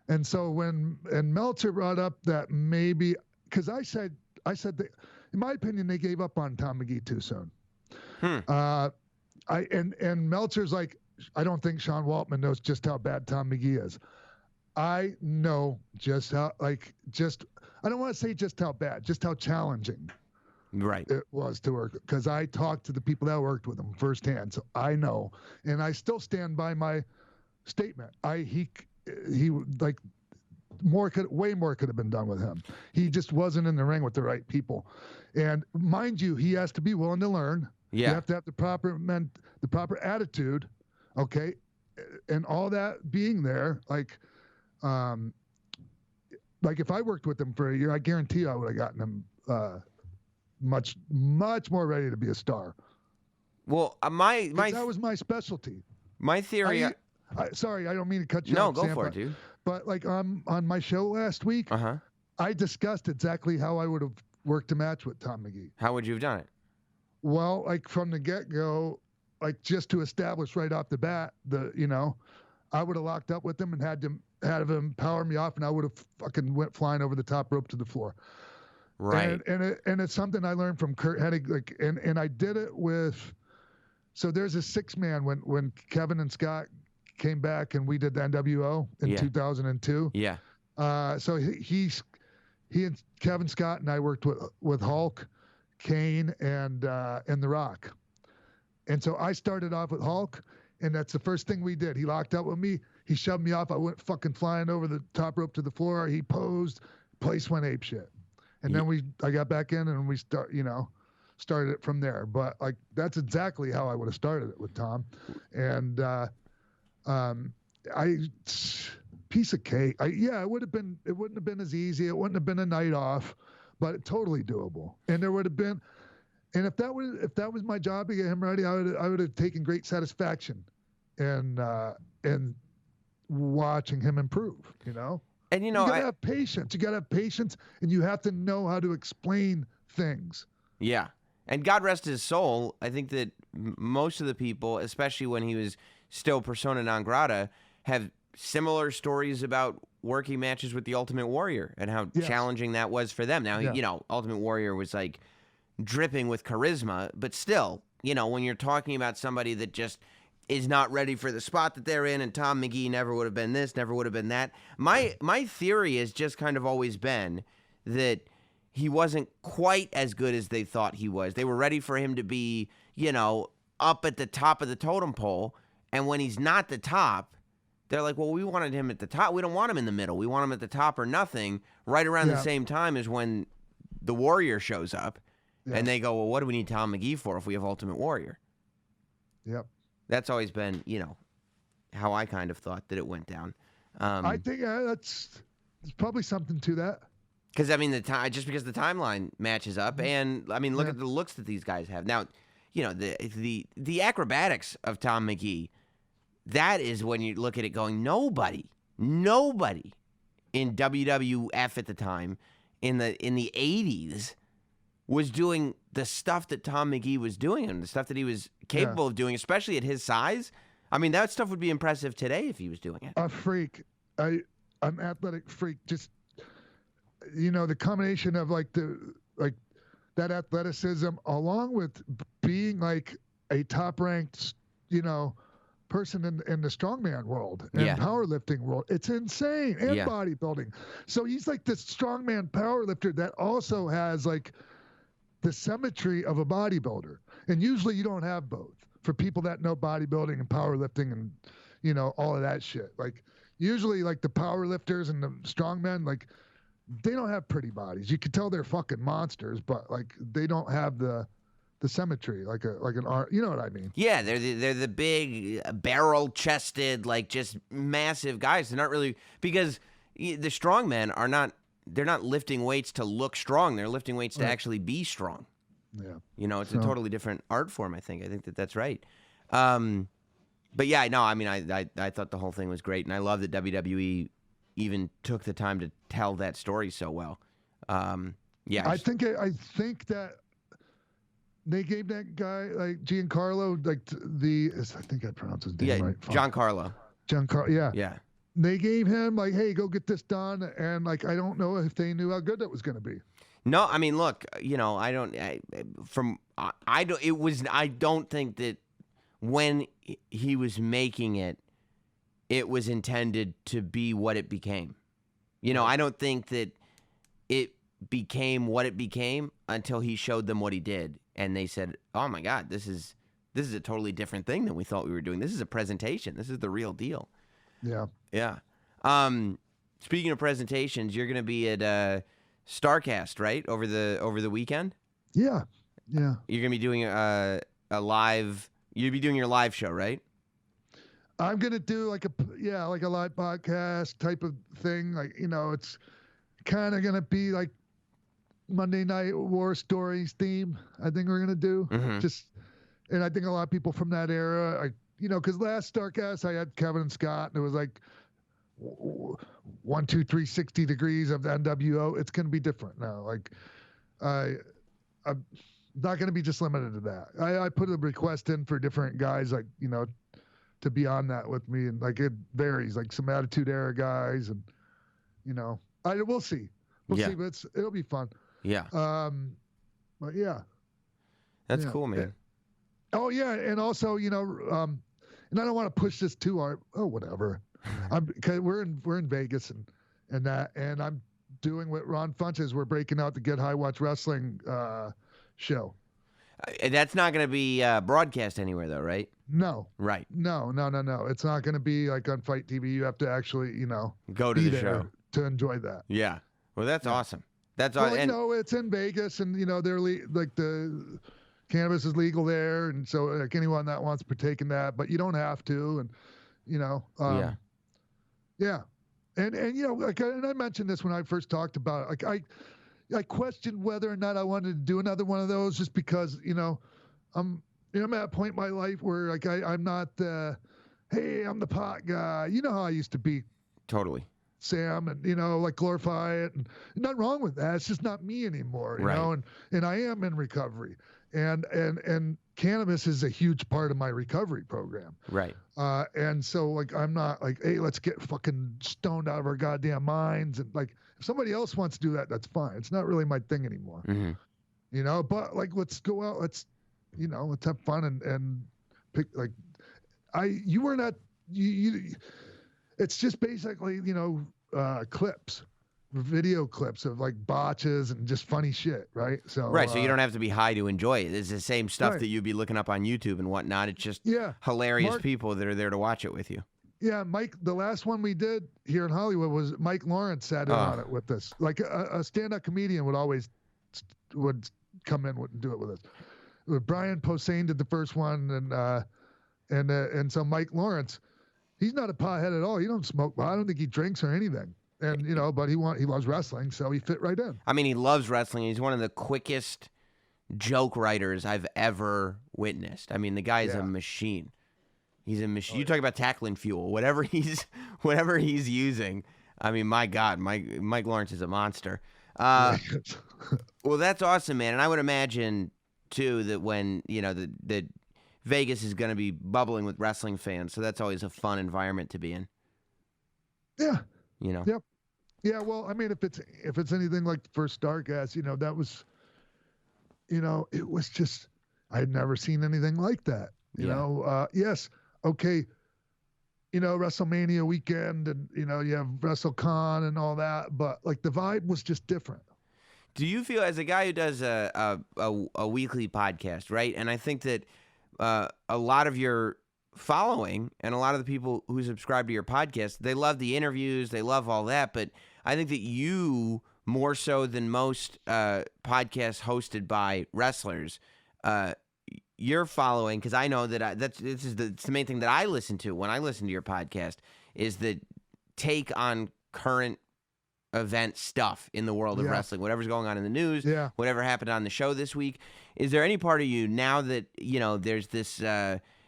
S4: and so when Meltzer brought up that maybe because I said that in my opinion they gave up on Tom Magee too soon. And Meltzer's like, I don't think Sean Waltman knows just how bad Tom Magee is. I know just how I don't want to say just how bad, just how challenging.
S3: Right.
S4: It was to work because I talked to the people that worked with him firsthand, so I know, and I still stand by my statement. He like way more could have been done with him. He just wasn't in the ring with the right people, and mind you, he has to be willing to learn.
S3: Yeah.
S4: You have to have the proper attitude, okay, and all that being there, like if I worked with him for a year, I guarantee you I would have gotten him. Much more ready to be a star.
S3: Well,
S4: that was my specialty.
S3: My theory.
S4: Sorry, I don't mean to cut you
S3: no,
S4: off.
S3: No, go
S4: Sam,
S3: for it, dude.
S4: But like on my show last week, I discussed exactly how I would have worked a match with Tom Magee.
S3: How would you have done it?
S4: Well, like from the get-go, like just to establish right off the bat, I would have locked up with him and had him power me off, and I would have fucking went flying over the top rope to the floor.
S3: Right.
S4: And it's something I learned from Kurt Hennig, like, and I did it with, so there's a 6-man when Kevin and Scott came back and we did the NWO in 2002.
S3: Yeah.
S4: So he and Kevin Scott and I worked with Hulk, Kane, and The Rock. And so I started off with Hulk, and that's the first thing we did. He locked up with me. He shoved me off. I went fucking flying over the top rope to the floor. He posed. Place went apeshit. And then I got back in and we started it from there. But like that's exactly how I would have started it with Tom. And piece of cake. It wouldn't have been as easy. It wouldn't have been a night off, but totally doable. And there would have been, and if that was my job to get him ready, I would have taken great satisfaction in watching him improve, you know?
S3: And
S4: you gotta have patience. You gotta have patience, and you have to know how to explain things.
S3: Yeah. And God rest his soul, I think that most of the people, especially when he was still persona non grata, have similar stories about working matches with the Ultimate Warrior and how challenging that was for them. Now, you know, Ultimate Warrior was like dripping with charisma, but still, you know, when you're talking about somebody that just is not ready for the spot that they're in, and Tom Magee never would have been this, never would have been that. My theory has just kind of always been that he wasn't quite as good as they thought he was. They were ready for him to be, you know, up at the top of the totem pole, and when he's not the top, they're like, well, we wanted him at the top. We don't want him in the middle. We want him at the top or nothing, right around the same time as when the Warrior shows up, and they go, well, what do we need Tom Magee for if we have Ultimate Warrior?
S4: Yep.
S3: That's always been, you know, how I kind of thought that it went down.
S4: I think there's probably something to that.
S3: Because, I mean, just because the timeline matches up, and, I mean, look at the looks that these guys have. Now, you know, the acrobatics of Tom Magee, that is when you look at it going, nobody in WWF at the time, in the 80s, was doing the stuff that Tom Magee was doing and the stuff that he was capable of doing, especially at his size. I mean, that stuff would be impressive today if he was doing it.
S4: A freak. I'm athletic freak. Just, you know, the combination of that athleticism along with being like a top ranked, you know, person in the strongman world and powerlifting world. It's insane. And bodybuilding. So he's like this strongman powerlifter that also has like the symmetry of a bodybuilder. And usually you don't have both. For people that know bodybuilding and powerlifting and, you know, all of that shit. Like, usually, like, the powerlifters and the strongmen, like, they don't have pretty bodies. You can tell they're fucking monsters, but, like, they don't have the symmetry, like an art. You know what I mean?
S3: Yeah, they're the big, barrel-chested, like, just massive guys. They're not really... Because the strongmen are not... They're not lifting weights to look strong. They're lifting weights to actually be strong.
S4: Yeah.
S3: You know, it's a totally different art form, I think. I think that's right. But yeah, no, I mean, I thought the whole thing was great, and I love that WWE even took the time to tell that story so well. Yeah.
S4: I think that they gave that guy, like, Giancarlo, like, I think I pronounced his name right.
S3: Giancarlo.
S4: Yeah.
S3: Yeah.
S4: They gave him, like, hey, go get this done, and, like, I don't know if they knew how good that was going to be.
S3: No, I mean, look, you know, I don't think that when he was making it, it was intended to be what it became. You know, I don't think that it became what it became until he showed them what he did, and they said, "Oh my God, this is a totally different thing than we thought we were doing. This is a presentation. This is the real deal."
S4: Yeah.
S3: Yeah. Speaking of presentations, you're going to be at Starcast, right? Over the weekend?
S4: Yeah. Yeah.
S3: You're going to be doing a live... You'll be doing your live show, right?
S4: I'm going to do like a live podcast type of thing. Like, you know, it's kind of going to be like Monday Night War Stories theme. I think we're going to do. And I think a lot of people from that era, you know, because last Starcast I had Kevin and Scott, and it was like 1, 2, 3, 60 degrees of the NWO. It's going to be different now. Like, I'm not going to be just limited to that. I put a request in for different guys, like, you know, to be on that with me, and like it varies, like some Attitude Era guys, and you know, we'll see, see, but it'll be fun.
S3: Yeah.
S4: But yeah,
S3: that's cool, man.
S4: Oh yeah, and also, you know, and I don't want to push this too hard. Oh, whatever. Cause we're in Vegas and I'm doing what Ron Funches. We're breaking out the Get High Watch Wrestling show.
S3: That's not going to be broadcast anywhere, though, right?
S4: No.
S3: Right.
S4: No. It's not going to be like on Fight TV. You have to actually, you know,
S3: go to the show
S4: to enjoy that.
S3: Yeah. Well, that's awesome. That's awesome.
S4: Well, you know, it's in Vegas, and you know, they're like the cannabis is legal there, and so like anyone that wants to partake in that, but you don't have to, and you know, yeah. And you know, like, and I mentioned this when I first talked about it. Like I questioned whether or not I wanted to do another one of those, just because, you know, I'm at a point in my life where like I'm not the, hey, I'm the pot guy. You know how I used to be,
S3: Totally.
S4: Sam, and, you know, like, glorify it, and nothing wrong with that. It's just not me anymore, you
S3: Right.
S4: know, and I am in recovery, and cannabis is a huge part of my recovery program.
S3: Right.
S4: And so, like, I'm not like, hey, let's get fucking stoned out of our goddamn minds, and like, if somebody else wants to do that, that's fine. It's not really my thing anymore,
S3: Mm-hmm.
S4: you know. But like, let's go out, let's have fun and pick, like, you were not you. It's just basically, you know, clips, video clips of like botches and just funny shit, right? So
S3: Right, so you don't have to be high to enjoy it. It's the same stuff
S4: Right.
S3: that you'd be looking up on YouTube and whatnot. It's just
S4: Yeah.
S3: hilarious
S4: Mark-
S3: people that are there to watch it with you.
S4: Yeah, Mike, the last one we did here in Hollywood was Mike Lawrence sat in on it with us. Like a stand-up comedian would come in and do it with us. Brian Posehn did the first one, and so Mike Lawrence, he's not a pothead at all. He don't smoke. I don't think he drinks or anything. And, you know, but he loves wrestling, so he fit right in.
S3: I mean, he loves wrestling. He's one of the quickest joke writers I've ever witnessed. I mean, the guy's a
S4: Yeah.
S3: machine. He's a machine. You talk about tackling fuel. Whatever he's using. I mean, my God, Mike Lawrence is a monster. Well, that's awesome, man. And I would imagine too that when, you know, that Vegas is going to be bubbling with wrestling fans, so that's always a fun environment to be in.
S4: Yeah.
S3: You know.
S4: Yep. Yeah. Well, I mean, if it's anything like the first Starcast, you know, that was, you know, it was just, I had never seen anything like that. You know, yes. Okay. You know, WrestleMania weekend, and, you know, you have WrestleCon and all that, but like the vibe was just different.
S3: Do you feel, as a guy who does a weekly podcast, right? And I think that a lot of your following and a lot of the people who subscribe to your podcast, they love the interviews, they love all that, but I think that you, more so than most podcasts hosted by wrestlers, your following, because I know that it's the main thing that I listen to when I listen to your podcast, is the take on current event stuff in the world of wrestling, whatever's going on in the news, whatever happened on the show this week. Is there any part of you, now that, you know, there's this,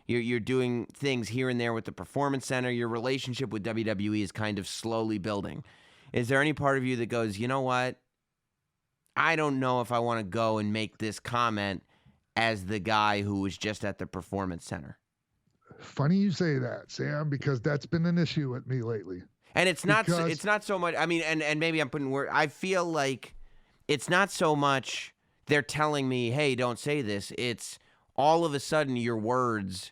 S3: you're doing things here and there with the Performance Center, your relationship with WWE is kind of slowly building. Is there any part of you that goes, you know what, I don't know if I want to go and make this comment as the guy who was just at the Performance Center?
S4: Funny you say that, Sam, because that's been an issue with me lately.
S3: And it's not so much, I mean, and maybe I'm putting word, I feel like it's not so much they're telling me, hey, don't say this. It's all of a sudden your words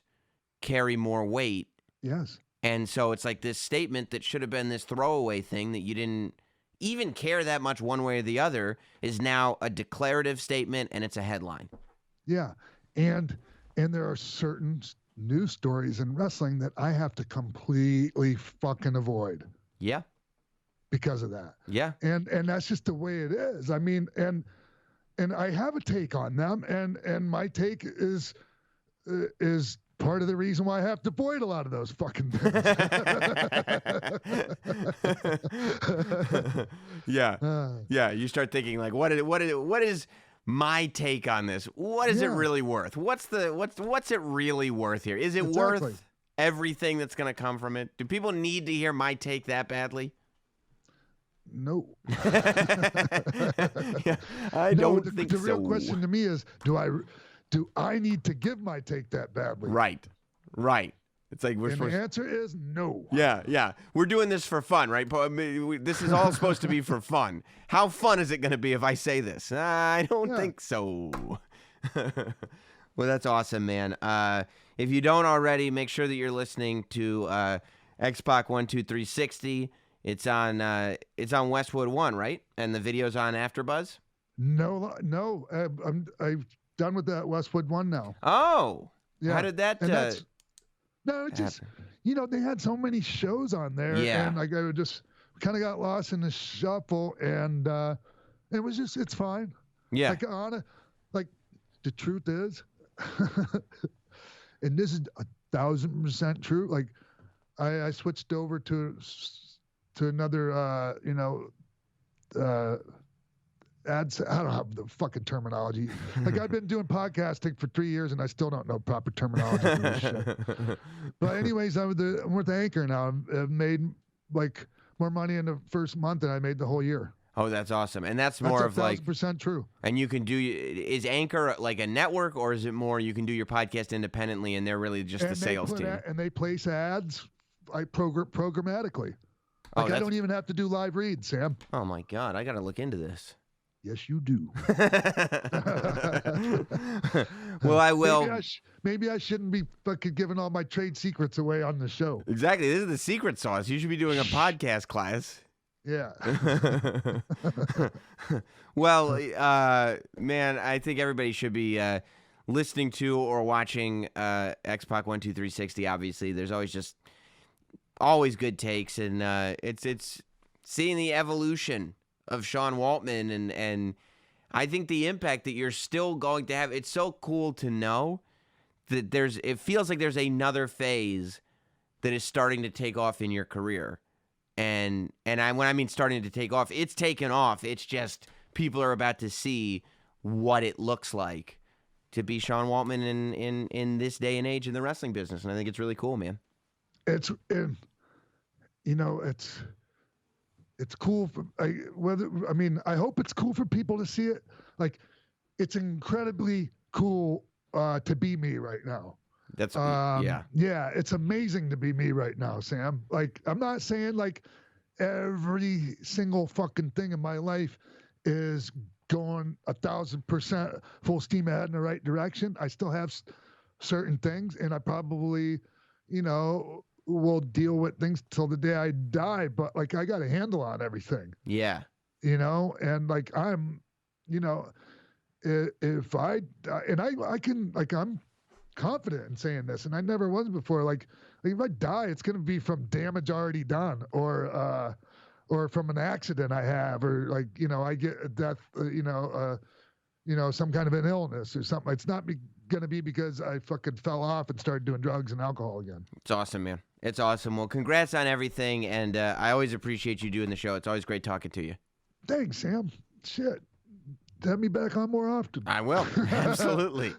S3: carry more weight.
S4: Yes.
S3: And so it's like this statement that should have been this throwaway thing that you didn't even care that much one way or the other is now a declarative statement, and it's a headline.
S4: Yeah. And there are certain news stories in wrestling that I have to completely fucking avoid.
S3: Yeah.
S4: Because of that.
S3: Yeah.
S4: And that's just the way it is. I mean, and I have a take on them, and my take is part of the reason why I have to avoid a lot of those fucking things.
S3: Yeah. You start thinking like, what is my take on this? What is it really worth? What's it really worth here? Is it worth everything that's going to come from it? Do people need to hear my take that badly?
S4: No.
S3: Yeah, I don't think so.
S4: The real question to me is, do I need to give my take that badly?
S3: Right. It's like
S4: the answer is no.
S3: Yeah. We're doing this for fun, right? This is all supposed to be for fun. How fun is it going to be if I say this? I don't think so. Well, that's awesome, man. If you don't already, make sure that you're listening to X-Pac 12360. It's on Westwood One, right? And the video's on AfterBuzz?
S4: No. I'm done with that Westwood One now.
S3: Oh.
S4: Yeah.
S3: How did that
S4: No, it just, you know, they had so many shows on there.
S3: Yeah.
S4: And like I just kind of got lost in the shuffle, and it was just, it's fine.
S3: Yeah.
S4: Like the truth is, and this is 1,000% true. Like I switched over to to another, ads. I don't have the fucking terminology. Like I've been doing podcasting for 3 years and I still don't know proper terminology for this shit. But anyways, I'm with Anchor now. I've made like more money in the first month than I made the whole year.
S3: Oh, that's awesome. And that's more of like
S4: 1,000% true.
S3: And you can do, is Anchor like a network, or is it more you can do your podcast independently and they're really just a sales team?
S4: And they place ads like programmatically.
S3: Oh,
S4: Like I don't even have to do live reads, Sam.
S3: Oh my God, I got to look into this.
S4: Yes, you do.
S3: Well, I will.
S4: Maybe I shouldn't be fucking giving all my trade secrets away on the show.
S3: Exactly. This is the secret sauce. You should be doing a podcast class.
S4: Yeah.
S3: Well, man, I think everybody should be listening to or watching X-Pac 12360. Obviously, there's always good takes, and it's seeing the evolution of Sean Waltman, and I think the impact that you're still going to have. It's so cool to know that it feels like there's another phase that is starting to take off in your career. And when I mean starting to take off, it's taken off. It's just people are about to see what it looks like to be Sean Waltman in this day and age in the wrestling business. And I think it's really cool, man.
S4: It's cool. I hope it's cool for people to see it. Like, it's incredibly cool to be me right now.
S3: That's
S4: yeah, it's amazing to be me right now, Sam. Like, I'm not saying like every single fucking thing in my life is going 1,000% full steam ahead in the right direction. I still have certain things, and I probably, will deal with things till the day I die. But like, I got a handle on everything.
S3: Yeah.
S4: And like I'm, if I can, like, I'm confident in saying this, and I never was before. Like if I die, it's going to be from damage already done, or from an accident I have, or like, I get a death, some kind of an illness or something. It's not going to be because I fucking fell off and started doing drugs and alcohol again.
S3: It's awesome, man. It's awesome. Well, congrats on everything, and I always appreciate you doing the show. It's always great talking to you.
S4: Thanks, Sam. Shit. Have me back on more often.
S3: I will. Absolutely.